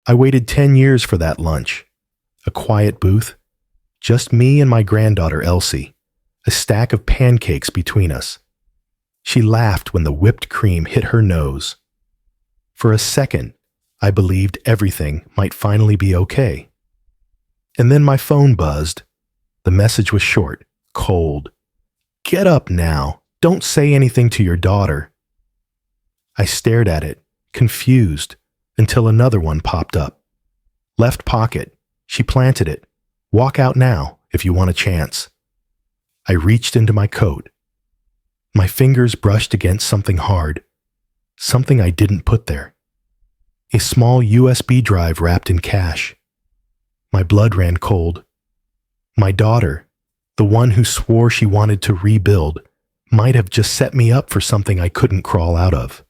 I waited 10 years for that lunch. A quiet booth, just me and my granddaughter Elsie, a stack of pancakes between us. She laughed when the whipped cream hit her nose. For a second, I believed everything might finally be okay. And then my phone buzzed. The message was short, cold. "Get up now. Don't say anything to your daughter." I stared at it, confused, until another one popped up. "Left pocket. She planted it. Walk out now if you want a chance." I reached into my coat. My fingers brushed against something hard, something I didn't put there. A small USB drive wrapped in cash. My blood ran cold. My daughter, the one who swore she wanted to rebuild, might have just set me up for something I couldn't crawl out of.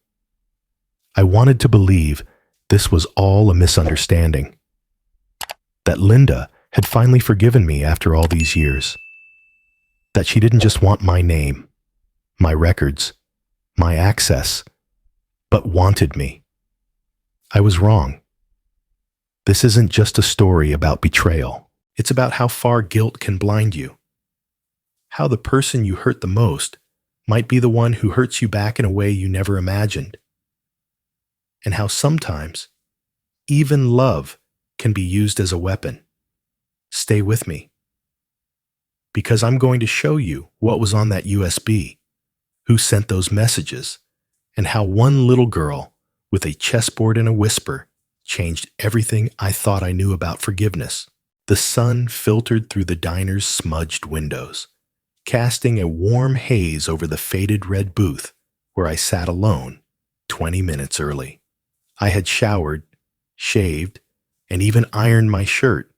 I wanted to believe this was all a misunderstanding. That Linda had finally forgiven me after all these years. That she didn't just want my name, my records, my access, but wanted me. I was wrong. This isn't just a story about betrayal. It's about how far guilt can blind you. How the person you hurt the most might be the one who hurts you back in a way you never imagined. And how sometimes, even love can be used as a weapon. Stay with me. Because I'm going to show you what was on that USB, who sent those messages, and how one little girl with a chessboard and a whisper changed everything I thought I knew about forgiveness. The sun filtered through the diner's smudged windows, casting a warm haze over the faded red booth where I sat alone 20 minutes early. I had showered, shaved, and even ironed my shirt,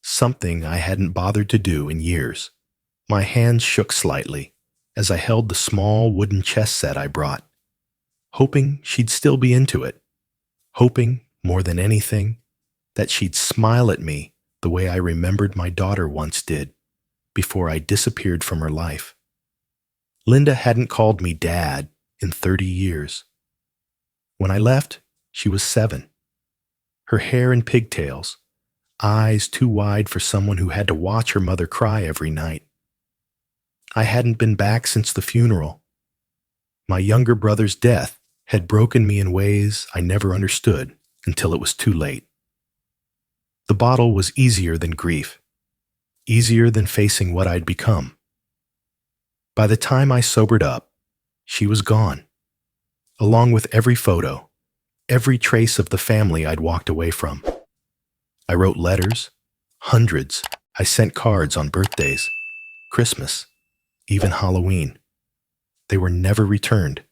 something I hadn't bothered to do in years. My hands shook slightly as I held the small wooden chess set I brought, hoping she'd still be into it, hoping, more than anything, that she'd smile at me the way I remembered my daughter once did before I disappeared from her life. Linda hadn't called me Dad in 30 years. When I left, she was 7. Her hair in pigtails, eyes too wide for someone who had to watch her mother cry every night. I hadn't been back since the funeral. My younger brother's death had broken me in ways I never understood until it was too late. The bottle was easier than grief, easier than facing what I'd become. By the time I sobered up, she was gone, along with every photo, every trace of the family I'd walked away from. I wrote letters, hundreds. I sent cards on birthdays, Christmas, even Halloween. They were never returned,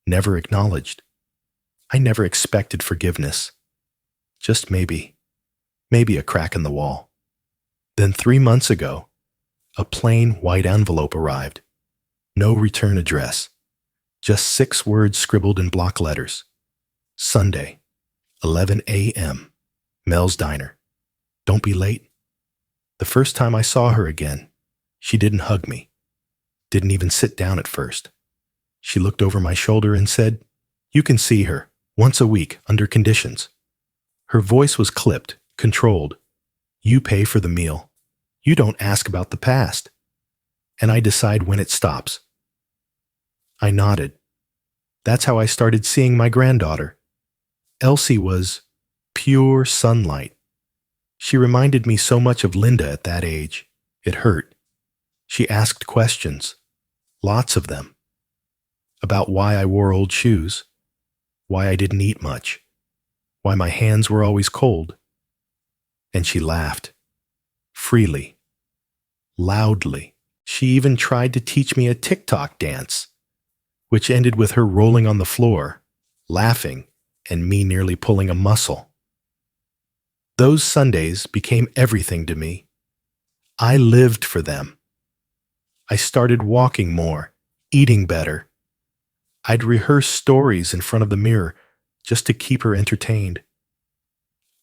never acknowledged. I never expected forgiveness. Just maybe a crack in the wall. Then 3 months ago, a plain white envelope arrived. No return address. Just 6 words scribbled in block letters. Sunday, 11 a.m., Mel's Diner. Don't be late. The first time I saw her again, she didn't hug me. Didn't even sit down at first. She looked over my shoulder and said, "You can see her, once a week, under conditions." Her voice was clipped, controlled. "You pay for the meal. You don't ask about the past. And I decide when it stops." I nodded. That's how I started seeing my granddaughter. Elsie was pure sunlight. She reminded me so much of Linda at that age. It hurt. She asked questions, lots of them, about why I wore old shoes, why I didn't eat much, why my hands were always cold. And she laughed, freely, loudly. She even tried to teach me a TikTok dance, which ended with her rolling on the floor, laughing, and me nearly pulling a muscle. Those Sundays became everything to me. I lived for them. I started walking more, eating better. I'd rehearse stories in front of the mirror just to keep her entertained.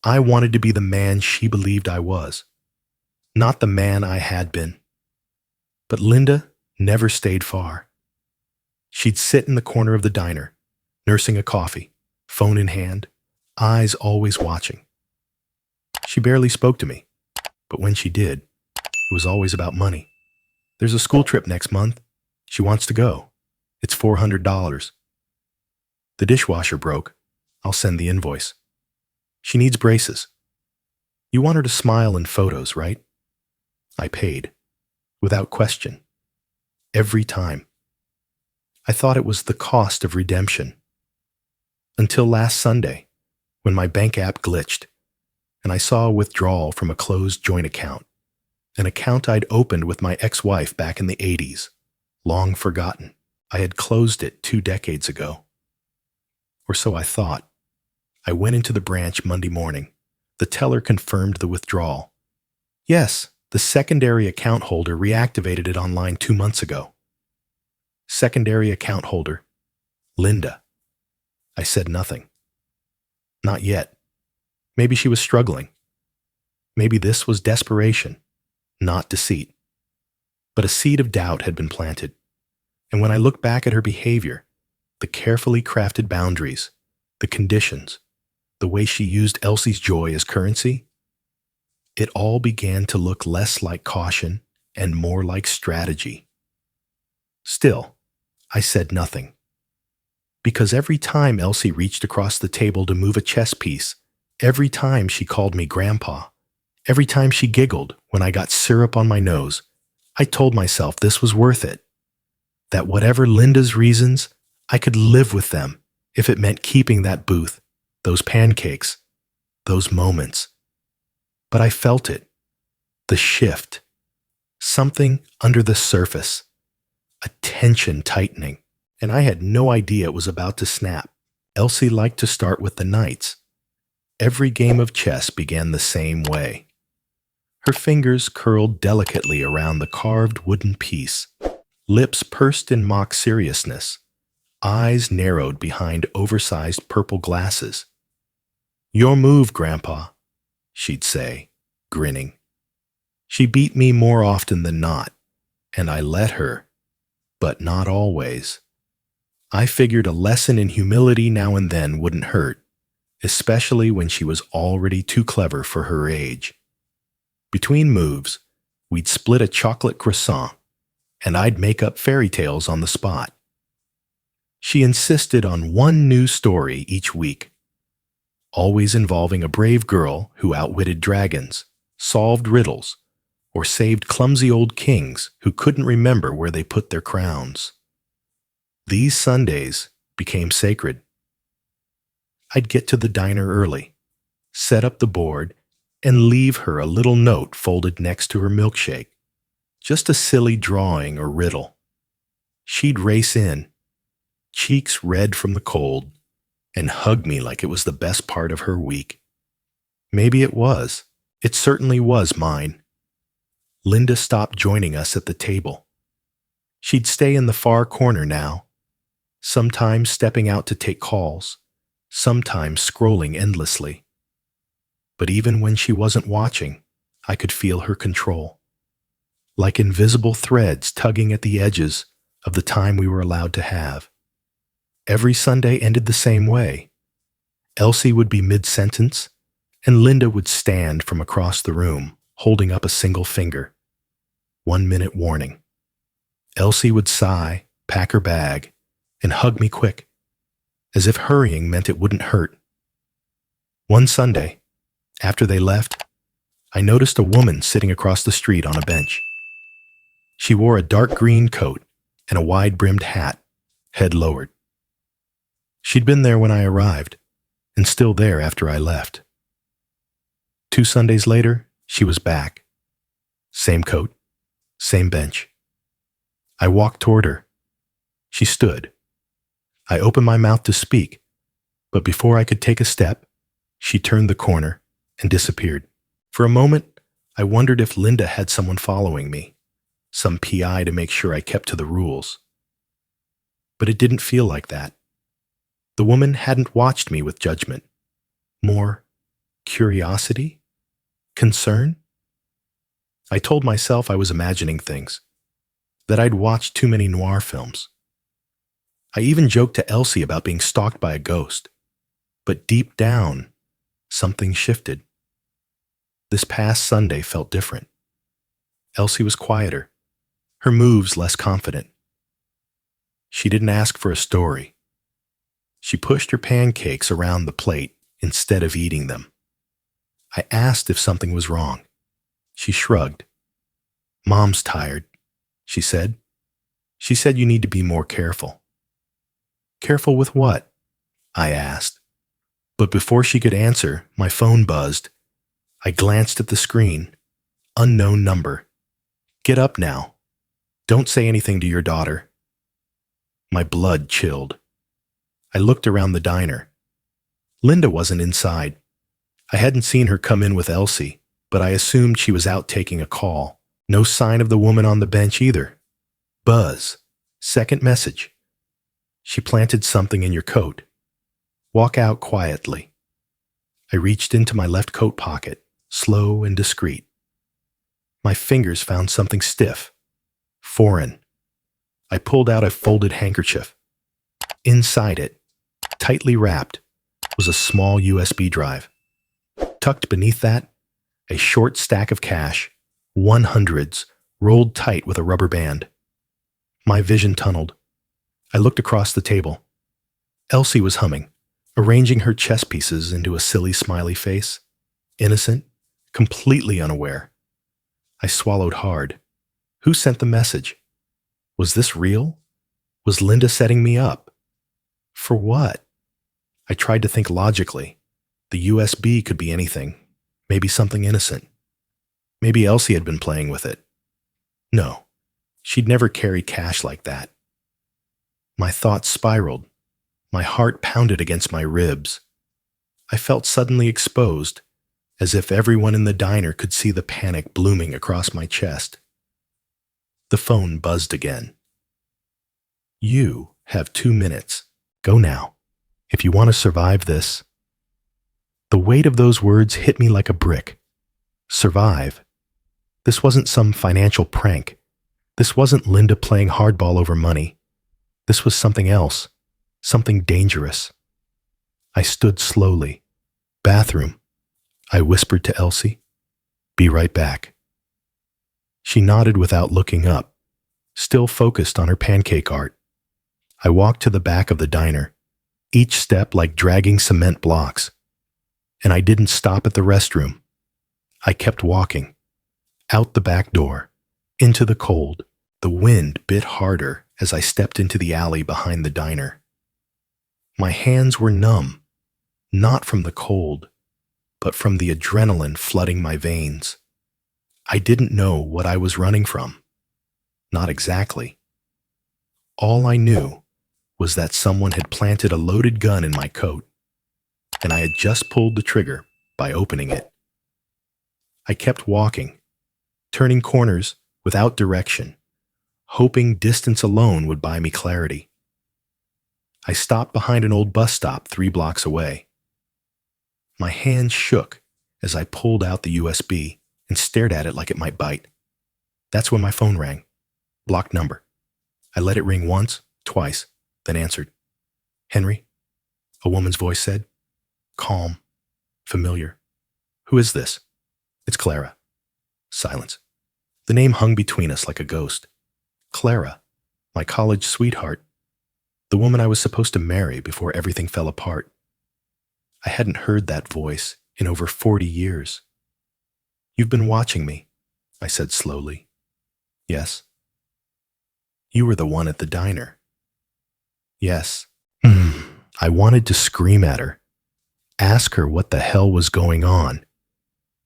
I wanted to be the man she believed I was, not the man I had been. But Linda never stayed far. She'd sit in the corner of the diner, nursing a coffee, phone in hand, eyes always watching. She barely spoke to me, but when she did, it was always about money. There's a school trip next month. She wants to go. It's $400. The dishwasher broke. I'll send the invoice. She needs braces. You want her to smile in photos, right? I paid, without question, every time. I thought it was the cost of redemption. Until last Sunday, when my bank app glitched, and I saw a withdrawal from a closed joint account, an account I'd opened with my ex-wife back in the 80s, long forgotten. I had closed it 2 decades ago. Or so I thought. I went into the branch Monday morning. The teller confirmed the withdrawal. Yes, the secondary account holder reactivated it online 2 months ago. Secondary account holder, Linda. I said nothing. Not yet. Maybe she was struggling. Maybe this was desperation, not deceit. But a seed of doubt had been planted. And when I look back at her behavior, the carefully crafted boundaries, the conditions, the way she used Elsie's joy as currency, it all began to look less like caution and more like strategy. Still, I said nothing. Because every time Elsie reached across the table to move a chess piece, every time she called me Grandpa, every time she giggled when I got syrup on my nose, I told myself this was worth it. That whatever Linda's reasons, I could live with them if it meant keeping that booth, those pancakes, those moments. But I felt it, the shift, something under the surface, a tension tightening, and I had no idea it was about to snap. Elsie liked to start with the knights. Every game of chess began the same way. Her fingers curled delicately around the carved wooden piece, lips pursed in mock seriousness, eyes narrowed behind oversized purple glasses. "Your move, Grandpa," she'd say, grinning. She beat me more often than not, and I let her, but not always. I figured a lesson in humility now and then wouldn't hurt, especially when she was already too clever for her age. Between moves, we'd split a chocolate croissant, and I'd make up fairy tales on the spot. She insisted on one new story each week, always involving a brave girl who outwitted dragons, solved riddles, or saved clumsy old kings who couldn't remember where they put their crowns. These Sundays became sacred. I'd get to the diner early, set up the board, and leave her a little note folded next to her milkshake. Just a silly drawing or riddle. She'd race in, cheeks red from the cold, and hug me like it was the best part of her week. Maybe it was. It certainly was mine. Linda stopped joining us at the table. She'd stay in the far corner now, sometimes stepping out to take calls, sometimes scrolling endlessly. But even when she wasn't watching, I could feel her control, like invisible threads tugging at the edges of the time we were allowed to have. Every Sunday ended the same way. Elsie would be mid-sentence, and Linda would stand from across the room, holding up a single finger. 1-minute warning. Elsie would sigh, pack her bag, and hug me quick, as if hurrying meant it wouldn't hurt. One Sunday, after they left, I noticed a woman sitting across the street on a bench. She wore a dark green coat and a wide-brimmed hat, head lowered. She'd been there when I arrived, and still there after I left. 2 Sundays later, she was back. Same coat, same bench. I walked toward her. She stood. I opened my mouth to speak, but before I could take a step, she turned the corner and disappeared. For a moment, I wondered if Linda had someone following me, some PI to make sure I kept to the rules. But it didn't feel like that. The woman hadn't watched me with judgment. More curiosity? Concern? I told myself I was imagining things, that I'd watched too many noir films. I even joked to Elsie about being stalked by a ghost. But deep down, something shifted. This past Sunday felt different. Elsie was quieter, her moves less confident. She didn't ask for a story. She pushed her pancakes around the plate instead of eating them. I asked if something was wrong. She shrugged. "Mom's tired," she said. "She said you need to be more careful." "Careful with what?" I asked. But before she could answer, my phone buzzed. I glanced at the screen. Unknown number. "Get up now. Don't say anything to your daughter." My blood chilled. I looked around the diner. Linda wasn't inside. I hadn't seen her come in with Elsie, but I assumed she was out taking a call. No sign of the woman on the bench either. Buzz. Second message. "She planted something in your coat. Walk out quietly." I reached into my left coat pocket, slow and discreet. My fingers found something stiff, foreign. I pulled out a folded handkerchief. Inside it, tightly wrapped, was a small USB drive. Tucked beneath that, a short stack of cash, 100s, rolled tight with a rubber band. My vision tunneled. I looked across the table. Elsie was humming, arranging her chess pieces into a silly smiley face. Innocent, completely unaware. I swallowed hard. Who sent the message? Was this real? Was Linda setting me up? For what? I tried to think logically. The USB could be anything. Maybe something innocent. Maybe Elsie had been playing with it. No, she'd never carry cash like that. My thoughts spiraled. My heart pounded against my ribs. I felt suddenly exposed, as if everyone in the diner could see the panic blooming across my chest. The phone buzzed again. "You have 2 minutes. Go now. If you want to survive this." The weight of those words hit me like a brick. Survive. This wasn't some financial prank. This wasn't Linda playing hardball over money. This was something else, something dangerous. I stood slowly. "Bathroom," I whispered to Elsie. "Be right back." She nodded without looking up, still focused on her pancake art. I walked to the back of the diner, each step like dragging cement blocks. And I didn't stop at the restroom. I kept walking. Out the back door, into the cold. The wind bit harder as I stepped into the alley behind the diner. My hands were numb, not from the cold, but from the adrenaline flooding my veins. I didn't know what I was running from. Not exactly. All I knew was that someone had planted a loaded gun in my coat, and I had just pulled the trigger by opening it. I kept walking, turning corners without direction, hoping distance alone would buy me clarity. I stopped behind an old bus stop 3 blocks away. My hand shook as I pulled out the USB and stared at it like it might bite. That's when my phone rang. Blocked number. I let it ring once, twice, then answered. "Henry?" a woman's voice said. Calm, familiar. "Who is this?" "It's Clara." Silence. The name hung between us like a ghost. Clara, my college sweetheart, the woman I was supposed to marry before everything fell apart. I hadn't heard that voice in over 40 years. "You've been watching me," I said slowly. "Yes." "You were the one at the diner." "Yes." I wanted to scream at her, ask her what the hell was going on,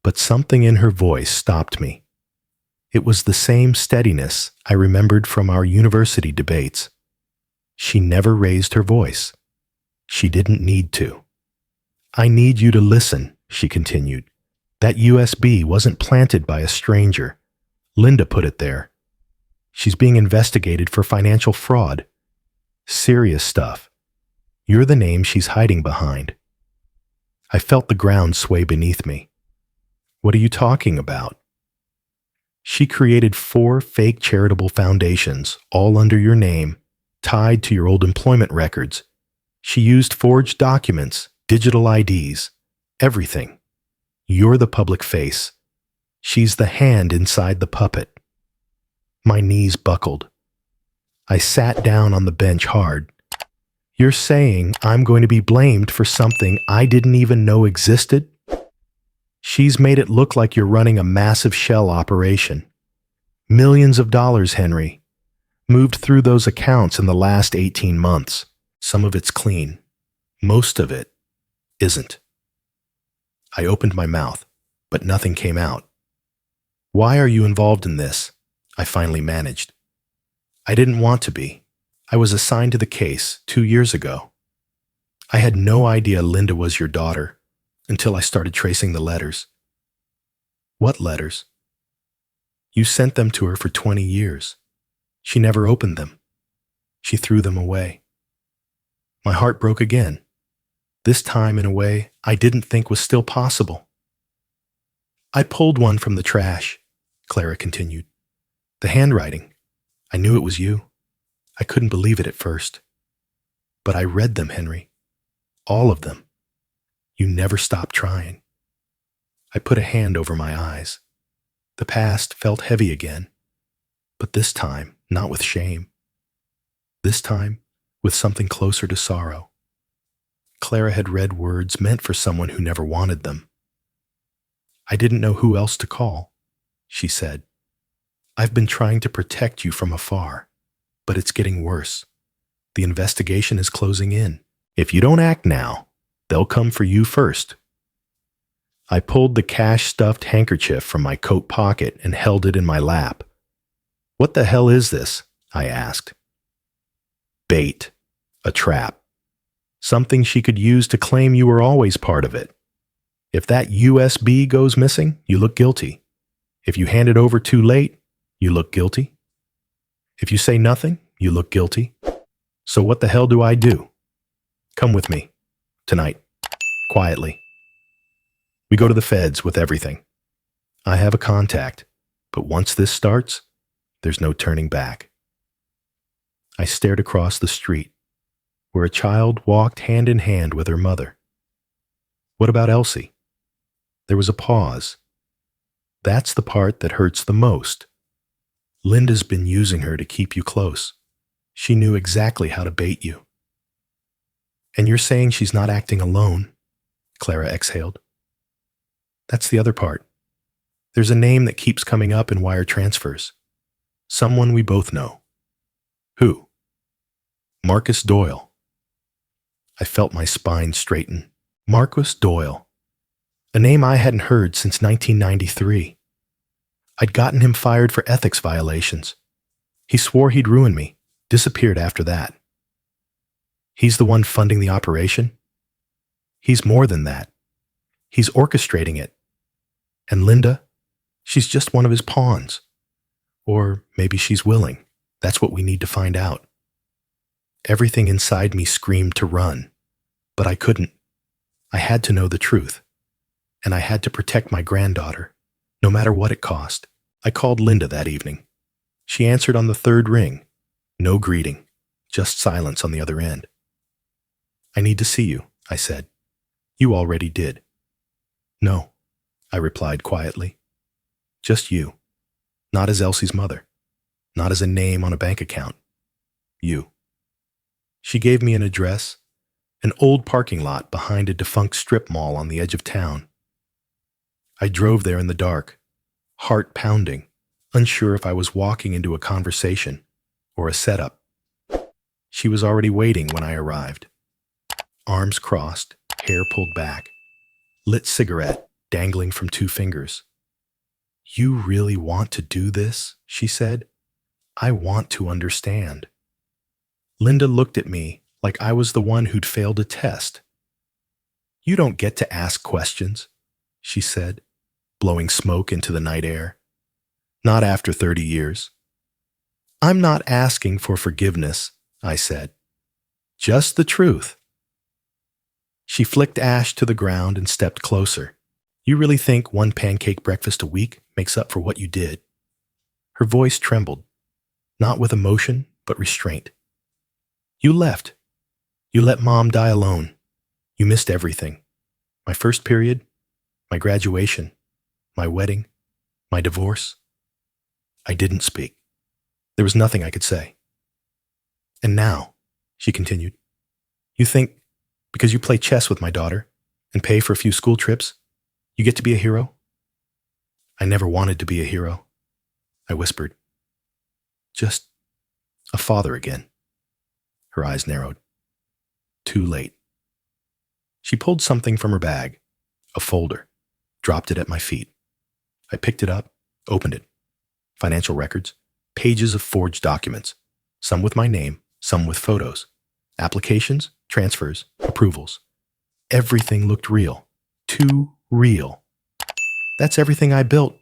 but something in her voice stopped me. It was the same steadiness I remembered from our university debates. She never raised her voice. She didn't need to. "I need you to listen," she continued. "That USB wasn't planted by a stranger. Linda put it there. She's being investigated for financial fraud. Serious stuff. You're the name she's hiding behind." I felt the ground sway beneath me. "What are you talking about?" "She created 4 fake charitable foundations, all under your name, tied to your old employment records. She used forged documents, digital IDs, everything. You're the public face, She's the hand inside the puppet. My knees buckled. I sat down on the bench hard. You're saying I'm going to be blamed for something I didn't even know existed? She's made it look like you're running a massive shell operation. Millions of dollars, Henry, moved through those accounts in the last 18 months. Some of it's clean. Most of it isn't. I opened my mouth, but nothing came out. Why are you involved in this? I finally managed. I didn't want to be. I was assigned to the case 2 years ago. I had no idea Linda was your daughter until I started tracing the letters. What letters? You sent them to her for 20 years. She never opened them. She threw them away. My heart broke again, this time in a way I didn't think was still possible. I pulled one from the trash, Clara continued. The handwriting. I knew it was you. I couldn't believe it at first. But I read them, Henry. All of them. You never stopped trying. I put a hand over my eyes. The past felt heavy again, but this time not with shame. This time with something closer to sorrow. Clara had read words meant for someone who never wanted them. I didn't know who else to call, she said. I've been trying to protect you from afar, but it's getting worse. The investigation is closing in. If you don't act now, they'll come for you first. I pulled the cash-stuffed handkerchief from my coat pocket and held it in my lap. What the hell is this? I asked. Bait. A trap. Something she could use to claim you were always part of it. If that USB goes missing, you look guilty. If you hand it over too late, you look guilty. If you say nothing, you look guilty. So what the hell do I do? Come with me. Tonight. Quietly. We go to the feds with everything. I have a contact, but once this starts, there's no turning back. I stared across the street, where a child walked hand in hand with her mother. What about Elsie? There was a pause. That's the part that hurts the most. Linda's been using her to keep you close. She knew exactly how to bait you. And you're saying she's not acting alone, Clara exhaled. That's the other part. There's a name that keeps coming up in wire transfers. Someone we both know. Who? Marcus Doyle. I felt my spine straighten. Marcus Doyle. A name I hadn't heard since 1993. I'd gotten him fired for ethics violations. He swore he'd ruin me, disappeared after that. He's the one funding the operation? He's more than that. He's orchestrating it. And Linda, she's just one of his pawns. Or maybe she's willing. That's what we need to find out. Everything inside me screamed to run, but I couldn't. I had to know the truth. And I had to protect my granddaughter, no matter what it cost. I called Linda that evening. She answered on the third ring. No greeting, just silence on the other end. I need to see you, I said. You already did. No, I replied quietly. Just you. Not as Elsie's mother. Not as a name on a bank account. You. She gave me an address, an old parking lot behind a defunct strip mall on the edge of town. I drove there in the dark, heart pounding, unsure if I was walking into a conversation or a setup. She was already waiting when I arrived. Arms crossed, hair pulled back, lit cigarette dangling from 2 fingers. You really want to do this? She said. I want to understand. Linda looked at me like I was the one who'd failed a test. You don't get to ask questions, she said, blowing smoke into the night air. Not after 30 years. I'm not asking for forgiveness, I said. Just the truth. She flicked ash to the ground and stepped closer. You really think 1 pancake breakfast a week makes up for what you did? Her voice trembled, not with emotion, but restraint. You left. You let Mom die alone. You missed everything. My first period, my graduation, my wedding. My divorce? I didn't speak. There was nothing I could say. And now, she continued, you think because you play chess with my daughter and pay for a few school trips, you get to be a hero? I never wanted to be a hero, I whispered. Just a father again. Her eyes narrowed. Too late. She pulled something from her bag, a folder, dropped it at my feet. I picked it up, opened it. Financial records, pages of forged documents, some with my name, some with photos, applications, transfers, approvals. Everything looked real. Too real. That's everything I built,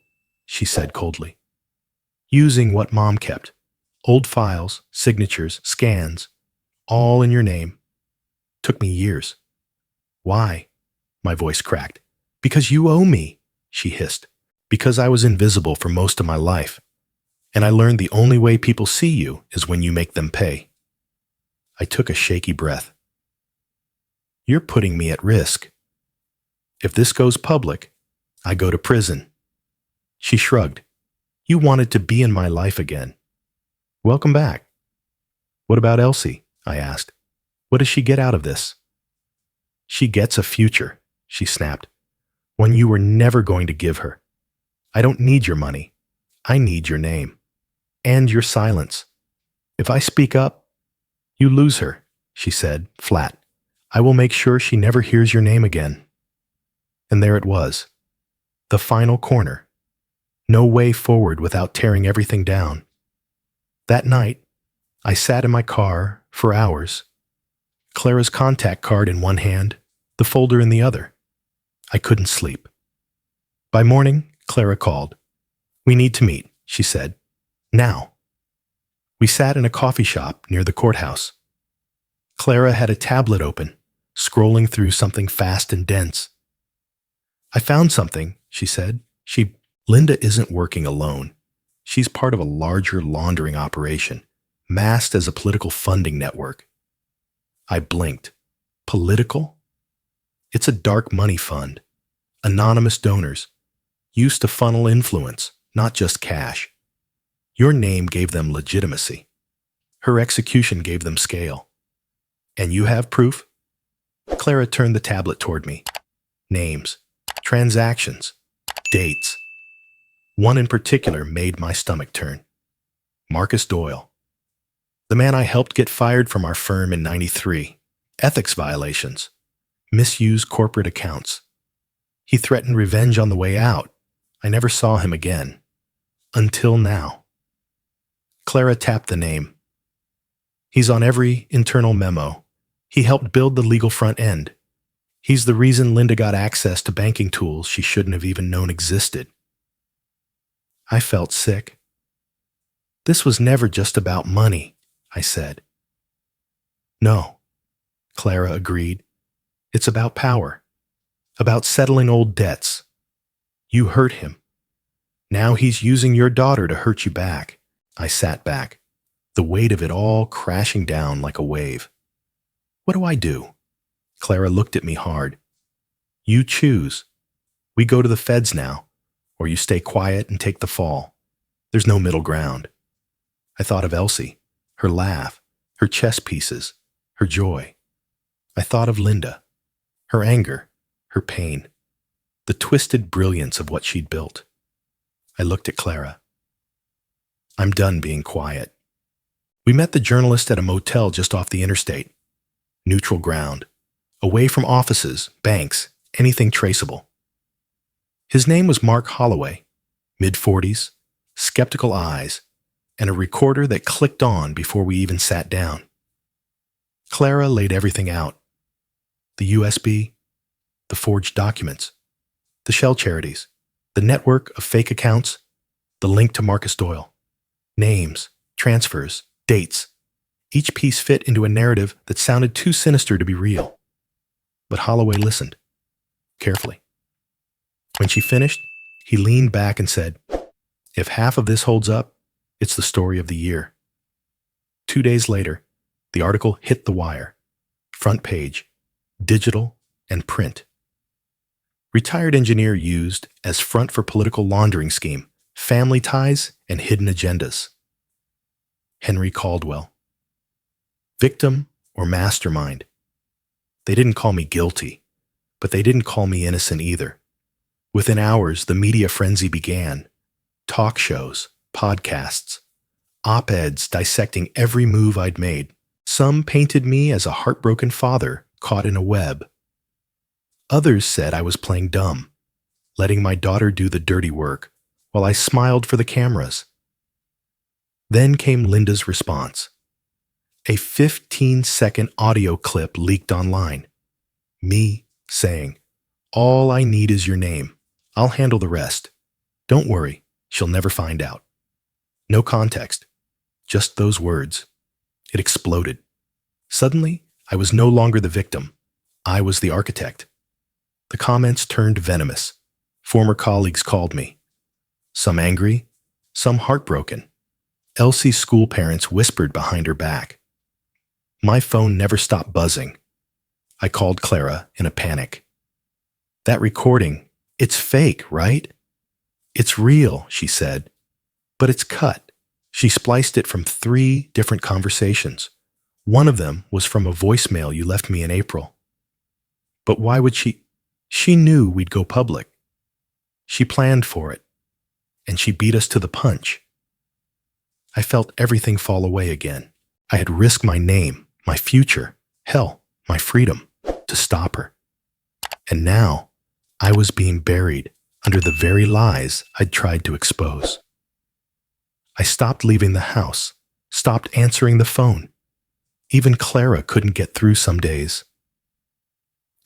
she said coldly. Using what Mom kept. Old files, signatures, scans, all in your name. Took me years. Why? My voice cracked. Because you owe me, she hissed. Because I was invisible for most of my life. And I learned the only way people see you is when you make them pay. I took a shaky breath. You're putting me at risk. If this goes public, I go to prison. She shrugged. You wanted to be in my life again. Welcome back. What about Elsie? I asked. What does she get out of this? She gets a future, she snapped. One you were never going to give her. I don't need your money. I need your name. And your silence. If I speak up, you lose her, she said, flat. I will make sure she never hears your name again. And there it was. The final corner. No way forward without tearing everything down. That night, I sat in my car for hours. Clara's contact card in one hand, the folder in the other. I couldn't sleep. By morning, Clara called. We need to meet, she said. Now. We sat in a coffee shop near the courthouse. Clara had a tablet open, scrolling through something fast and dense. I found something, she said. Linda isn't working alone. She's part of a larger laundering operation, masked as a political funding network. I blinked. Political? It's a dark money fund. Anonymous donors. Used to funnel influence, not just cash. Your name gave them legitimacy. Her execution gave them scale. And you have proof? Clara turned the tablet toward me. Names. Transactions. Dates. One in particular made my stomach turn. Marcus Doyle. The man I helped get fired from our firm in '93. Ethics violations. Misused corporate accounts. He threatened revenge on the way out. I never saw him again. Until now. Clara tapped the name. He's on every internal memo. He helped build the legal front end. He's the reason Linda got access to banking tools she shouldn't have even known existed. I felt sick. This was never just about money, I said. No, Clara agreed. It's about power. About settling old debts. You hurt him. Now he's using your daughter to hurt you back. I sat back, the weight of it all crashing down like a wave. What do I do? Clara looked at me hard. You choose. We go to the feds now, or you stay quiet and take the fall. There's no middle ground. I thought of Elsie, her laugh, her chess pieces, her joy. I thought of Linda, her anger, her pain, the twisted brilliance of what she'd built. I looked at Clara. I'm done being quiet. We met the journalist at a motel just off the interstate. Neutral ground. Away from offices, banks, anything traceable. His name was Mark Holloway, mid-40s, skeptical eyes, and a recorder that clicked on before we even sat down. Clara laid everything out. The USB, the forged documents, the shell charities, the network of fake accounts, the link to Marcus Doyle. Names, transfers, dates. Each piece fit into a narrative that sounded too sinister to be real. But Holloway listened, carefully. When she finished, he leaned back and said, if half of this holds up, it's the story of the year. 2 days later, the article hit the wire. Front page, digital and print. Retired engineer used as front for political laundering scheme, family ties, and hidden agendas. Henry Caldwell. Victim or mastermind? They didn't call me guilty, but they didn't call me innocent either. Within hours, the media frenzy began. Talk shows, podcasts, op-eds dissecting every move I'd made. Some painted me as a heartbroken father caught in a web. Others said I was playing dumb, letting my daughter do the dirty work while I smiled for the cameras. Then came Linda's response. A 15-second audio clip leaked online. Me saying, "All I need is your name. I'll handle the rest. Don't worry, she'll never find out." No context, just those words. It exploded. Suddenly, I was no longer the victim. I was the architect. The comments turned venomous. Former colleagues called me. Some angry, some heartbroken. Elsie's school parents whispered behind her back. My phone never stopped buzzing. I called Clara in a panic. "That recording, it's fake, right?" "It's real," she said, "but it's cut." She spliced it from 3 different conversations. One of them was from a voicemail you left me in April. But why would she? She knew we'd go public. She planned for it, and she beat us to the punch. I felt everything fall away again. I had risked my name, my future, hell, my freedom, to stop her. And now, I was being buried under the very lies I'd tried to expose. I stopped leaving the house, stopped answering the phone. Even Clara couldn't get through some days.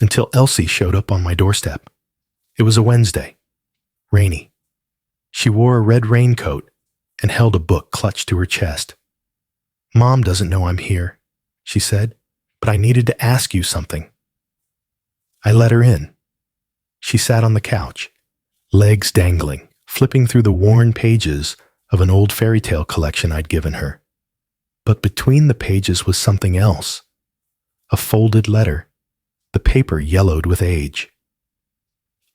Until Elsie showed up on my doorstep. It was a Wednesday, rainy. She wore a red raincoat and held a book clutched to her chest. "Mom doesn't know I'm here," she said, "but I needed to ask you something." I let her in. She sat on the couch, legs dangling, flipping through the worn pages of an old fairy tale collection I'd given her. But between the pages was something else. A folded letter, the paper yellowed with age.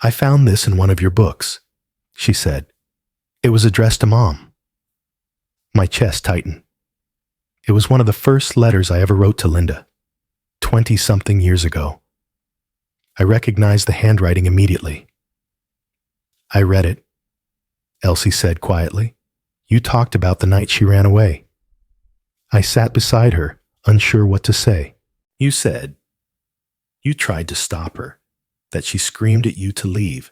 "I found this in one of your books," she said. "It was addressed to Mom." My chest tightened. It was one of the first letters I ever wrote to Linda, 20-something years ago. I recognized the handwriting immediately. "I read it," Elsie said quietly. "You talked about the night she ran away." I sat beside her, unsure what to say. "You said you tried to stop her, that she screamed at you to leave,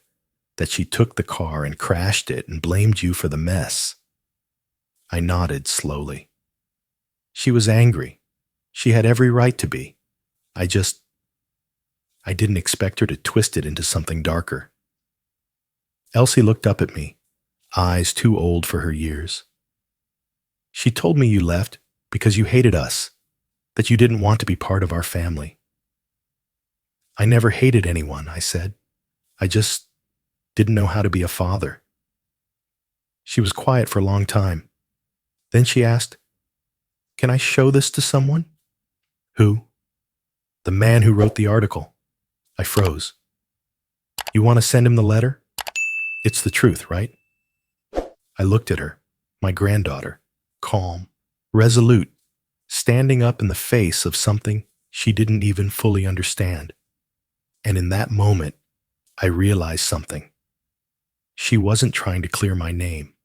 that she took the car and crashed it and blamed you for the mess." I nodded slowly. She was angry. She had every right to be. I didn't expect her to twist it into something darker. Elsie looked up at me, eyes too old for her years. "She told me you left because you hated us, that you didn't want to be part of our family." "I never hated anyone," I said. "I just didn't know how to be a father." She was quiet for a long time. Then she asked, "Can I show this to someone?" "Who?" "The man who wrote the article." I froze. "You want to send him the letter? It's the truth, right?" I looked at her, my granddaughter, calm, resolute, standing up in the face of something she didn't even fully understand. And in that moment, I realized something. She wasn't trying to clear my name.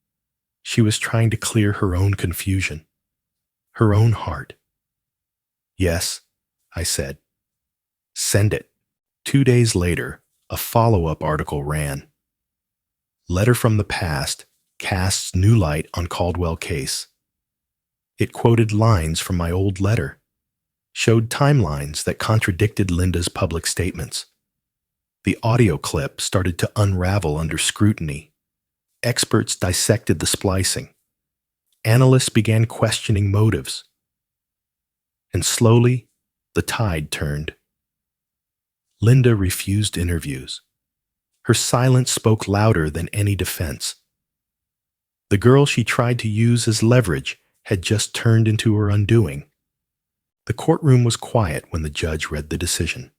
She was trying to clear her own confusion, her own heart. "Yes," I said. "Send it." 2 days later, a follow-up article ran. "Letter from the past casts new light on Caldwell case." It quoted lines from my old letter, showed timelines that contradicted Linda's public statements. The audio clip started to unravel under scrutiny. Experts dissected the splicing. Analysts began questioning motives. And slowly, the tide turned. Linda refused interviews. Her silence spoke louder than any defense. The girl she tried to use as leverage had just turned into her undoing. The courtroom was quiet when the judge read the decision.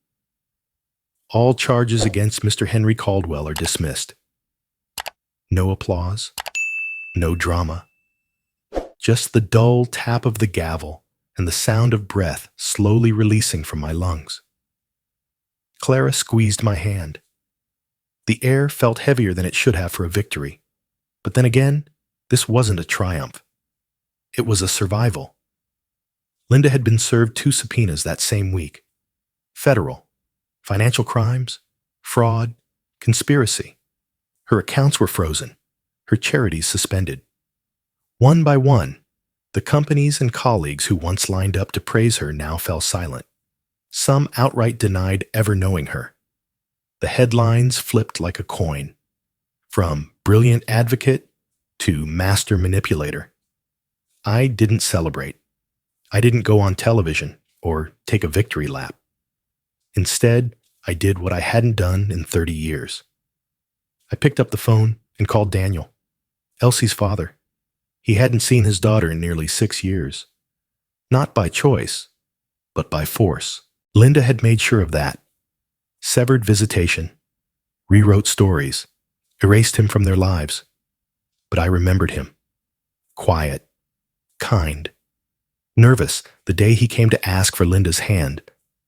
"All charges against Mr. Henry Caldwell are dismissed." No applause, No drama. Just the dull tap of the gavel and the sound of breath slowly releasing from my lungs. Clara squeezed my hand. The air felt heavier than it should have for a victory. But then again, this wasn't a triumph. It was a survival. Linda had been served 2 subpoenas that same week. Federal, financial crimes, fraud, conspiracy. Her accounts were frozen, her charities suspended. One by one, the companies and colleagues who once lined up to praise her now fell silent. Some outright denied ever knowing her. The headlines flipped like a coin, from brilliant advocate to master manipulator. I didn't celebrate. I didn't go on television or take a victory lap. Instead, I did what I hadn't done in 30 years. I picked up the phone and called Daniel, Elsie's father. He hadn't seen his daughter in nearly 6 years. Not by choice, but by force. Linda had made sure of that. Severed visitation, rewrote stories, erased him from their lives. But I remembered him. Quiet, kind, nervous the day he came to ask for Linda's hand,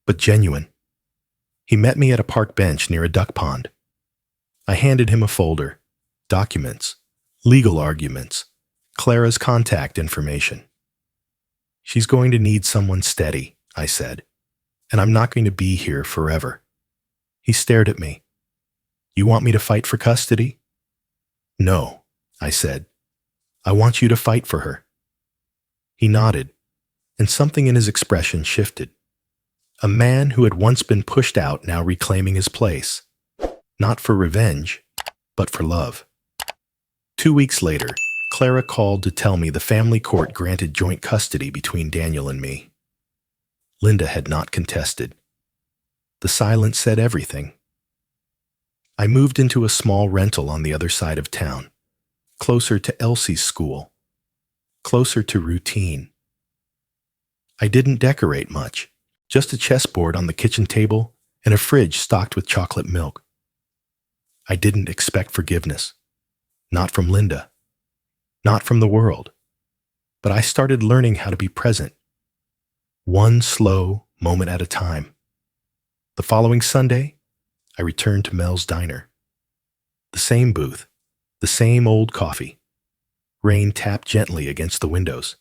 but genuine. He met me at a park bench near a duck pond. I handed him a folder, documents, legal arguments, Clara's contact information. She's going to need someone steady, I said, and I'm not going to be here forever. He stared at me. You want me to fight for custody? No, I said. I want you to fight for her. He nodded, and something in his expression shifted. A man who had once been pushed out now reclaiming his place, not for revenge, but for love. 2 weeks later, Clara called to tell me the family court granted joint custody between Daniel and me. Linda had not contested. The silence said everything. I moved into a small rental on the other side of town, closer to Elsie's school, closer to routine. I didn't decorate much, just a chessboard on the kitchen table and a fridge stocked with chocolate milk. I didn't expect forgiveness. Not from Linda. Not from the world. But I started learning how to be present. One slow moment at a time. The following Sunday, I returned to Mel's Diner. The same booth, the same old coffee. Rain tapped gently against the windows.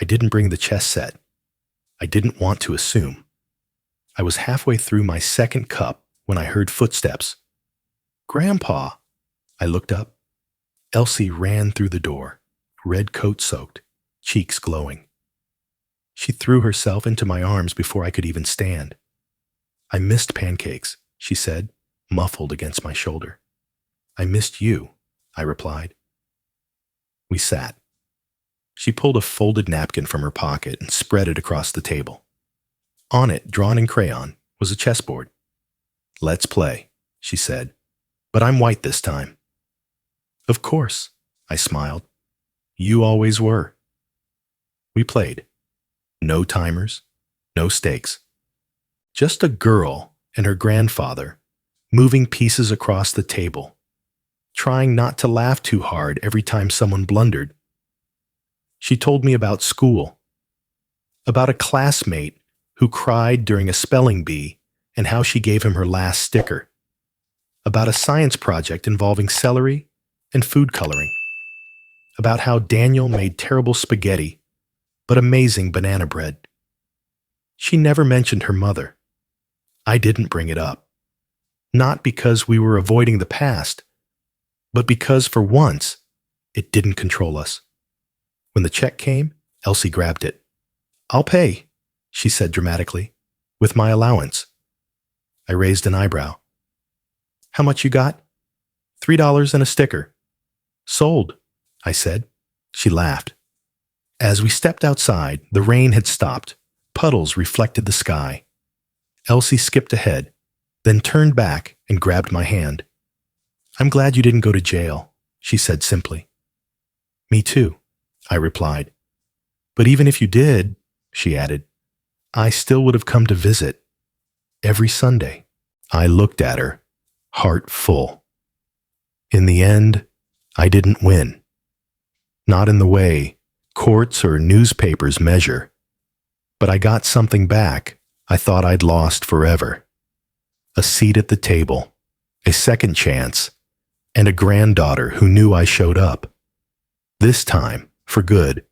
I didn't bring the chess set. I didn't want to assume. I was halfway through my second cup when I heard footsteps. Grandpa! I looked up. Elsie ran through the door, red coat soaked, cheeks glowing. She threw herself into my arms before I could even stand. I missed pancakes, she said, muffled against my shoulder. I missed you, I replied. We sat. She pulled a folded napkin from her pocket and spread it across the table. On it, drawn in crayon, was a chessboard. Let's play, she said, but I'm white this time. Of course, I smiled. You always were. We played. No timers, no stakes. Just a girl and her grandfather moving pieces across the table, trying not to laugh too hard every time someone blundered. She told me about school, about a classmate who cried during a spelling bee and how she gave him her last sticker, about a science project involving celery and food coloring, about how Daniel made terrible spaghetti but amazing banana bread. She never mentioned her mother. I didn't bring it up. Not because we were avoiding the past, but because for once, it didn't control us. When the check came, Elsie grabbed it. I'll pay, she said dramatically, with my allowance. I raised an eyebrow. How much you got? $3 and a sticker. Sold, I said. She laughed. As we stepped outside, the rain had stopped. Puddles reflected the sky. Elsie skipped ahead, then turned back and grabbed my hand. I'm glad you didn't go to jail, she said simply. Me too, I replied. But even if you did, she added, I still would have come to visit. Every Sunday. I looked at her, heart full. In the end, I didn't win. not in the way courts or newspapers measure. But I got something back I thought I'd lost forever. A seat at the table, a second chance, and a granddaughter who knew I showed up. This time, for good.